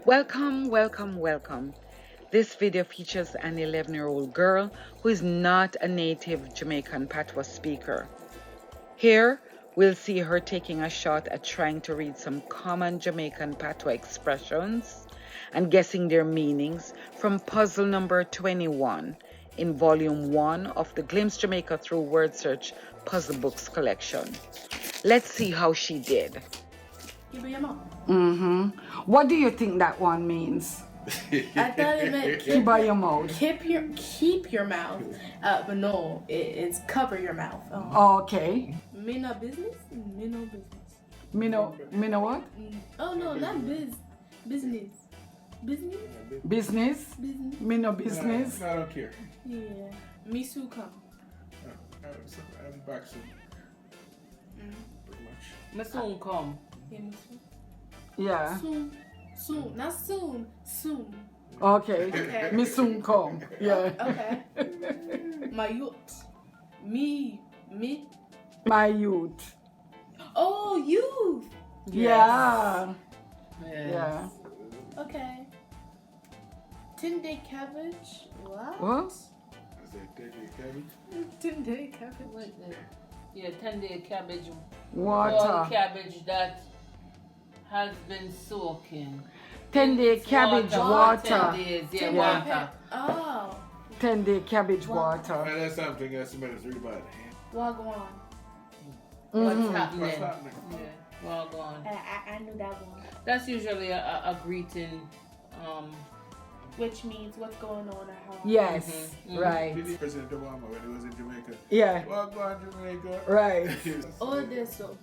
Welcome, welcome, welcome. This video features an 11-year-old girl who is not a native Jamaican Patois speaker. Here, we'll see her taking a shot at trying to read some common Jamaican Patois expressions and guessing their meanings from puzzle number 21 in volume 1 of the Glimpse Jamaica Through Word Search Puzzle Books collection. Let's see how she did. What do you think that one means? I thought it meant Keep by your mouth. keep your mouth. But no, it's cover your mouth. Okay. Me no business. Me no business. Me know what? Oh no, not business. Business. Business? Business. Me no business. I don't care. Yeah. Me soon come. I'm back soon. Pretty much. Me soon come. Yeah, me soon. Yeah. Soon. Not soon. Soon. Okay. Okay. Me soon come. Yeah. Okay. My youth. Me. My youth. Oh, youth. Yeah. Yes. Yeah. Okay. 10-day cabbage. What? What? I said, take your cabbage. 10-day cabbage. Wait there. Yeah, 10-day cabbage. All Water. cabbage that has been soaking. 10-day cabbage water. 10 days, yeah, water. Oh. 10-day cabbage water. And that's something that smells really bad. Wagwan. What's happening? What's happening? Yeah, well gone. I knew that one. That's usually a greeting. Which means what's going on or how. Yes. Mhm. Right. Did President Obama when he was in Jamaica? Yeah. Well, go on, Jamaica. Right. Over there, so.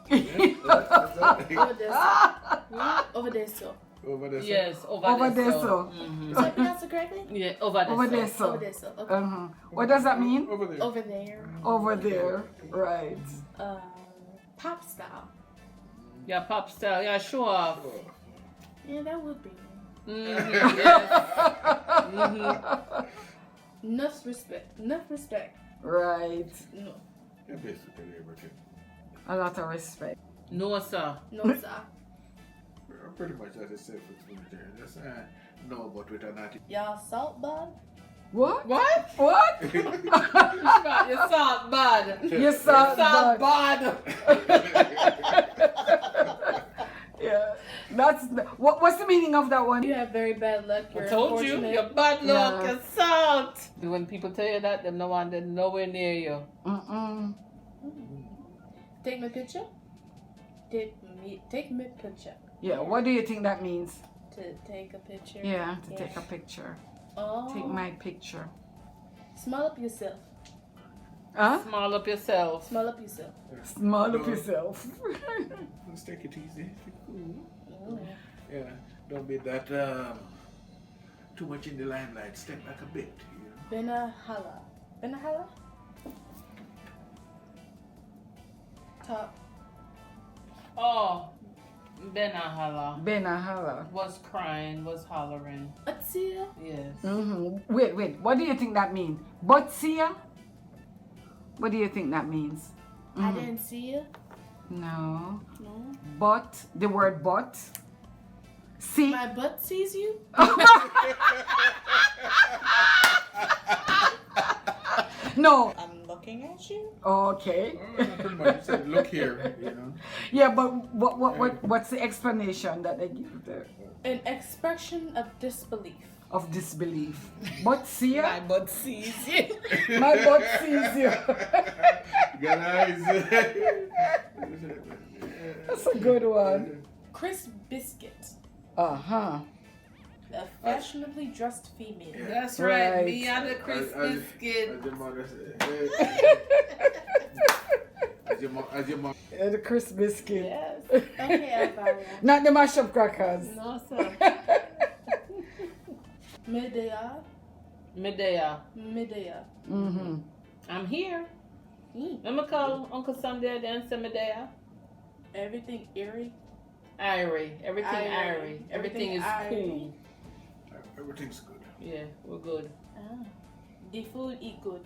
Exactly. Over there, so. Over there, so. Over there. Yes, over, Over there, so. so. Mhm. Did I pronounce it correctly? Yeah, over there. Over there, so. so. Over there, so. Okay. What does that mean? Over there. Over there. Over there. Right. Pop style. Yeah, pop style. Yeah, show off. Yeah, that would be. Mm-hmm, yes. Enough respect. Enough respect. Right. No. Yeah, basically everything. A lot of respect. No, sir. No, sir. Pretty much as I said for Twitter. Just no, but with a natty. Y'all salt bud? What? What? What? You salt bad. You salt Salt bad. bad. Yeah. What's the meaning of that one? You have very bad luck. You're I told you, unfortunate. you're bad luck, Yeah. you're salt. When people tell you that, them no one, they're nowhere near you. Take my picture. Take my picture. Yeah. What do you think that means? To take a picture. Yeah. To take a picture. Oh. Take my picture. Smell up yourself. Huh? Small up yourself. Smell up yourself. Small up yourself. Let's take it easy. Oh. Yeah. Don't be that too much in the limelight. Step back a bit. You know? Benahala. Benahala? Top. Oh, Benahala. Benahala. Was crying, was hollering. Atsia. Yes. Wait. What do you think that means? Butsia? What do you think that means? I didn't see you. No. No. But. The word but. See? My butt sees you. No. I'm looking at you. Okay. Pretty much. You said, look here. You know. Yeah, but what's the explanation that they give there? An expression of disbelief. Of disbelief. But see ya? butt sees you. My butt sees you. Good eyes. That's a good one. Crisp biscuit. Uh-huh. A fashionably dressed female. That's right. Right. Me and the Christmas kid. As your mother said. As your mom. Yeah, the crisp biscuit. Yes. Okay, Alvaro. Not the mashed up crackers. No, sir. Medea. Medea. Medea. Mm-hmm. I'm here. Mm. I'm gonna call Uncle Sunday and say Medea. Everything eerie. Irie. Everything Irie. irie. Everything is Everything cool. Everything's good. Yeah, we're good. Ah. The food eat good.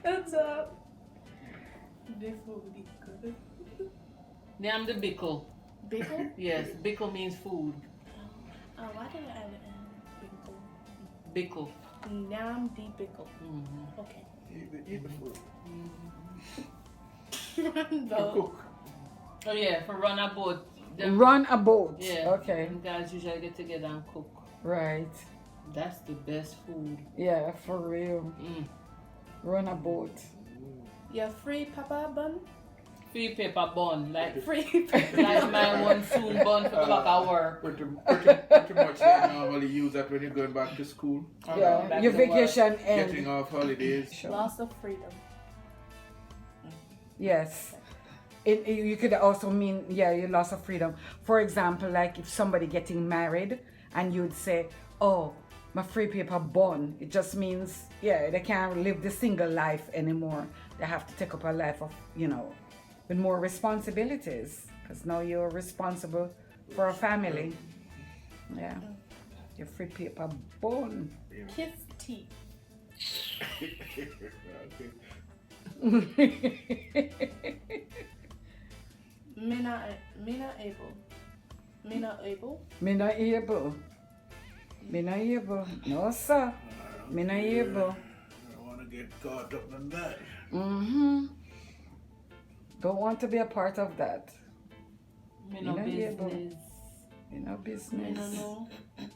That's up. The food eat good. Nyam the bickle. Bickle? Yes, bickle means food. Oh, why did I add it in? Bickle. Bickle. Nam di bickle. Mm-hmm. Okay. Eat the food. Vote. Cook. Oh yeah, for run a boat. Run a boat. Yeah. Okay. Them guys usually get together and cook. Right. That's the best food. Yeah, for real. Mm. Run a boat. Your free papa bun? Free paper bun, like Free like my one soon bun for the back of work. Pretty much they normally use that when you're going back to school. Yeah. back Your to work. vacation Getting end. off holidays. Sure. Loss of freedom. Yes. You could also mean, yeah, your loss of freedom. For example, like if somebody getting married and you'd say, oh, my free paper bun. It just means, yeah, they can't live the single life anymore. They have to take up a life of, with more responsibilities. Because now you're responsible for a family. Yeah. Your free paper bun. Kiss teeth. Me not able. Me not able. Me not able. Me not able. No, sir. Me not able. I don't want to get caught up in that. Mm-hmm. Don't want to be a part of that. Me no Me not able. business. Me no Me business. no know.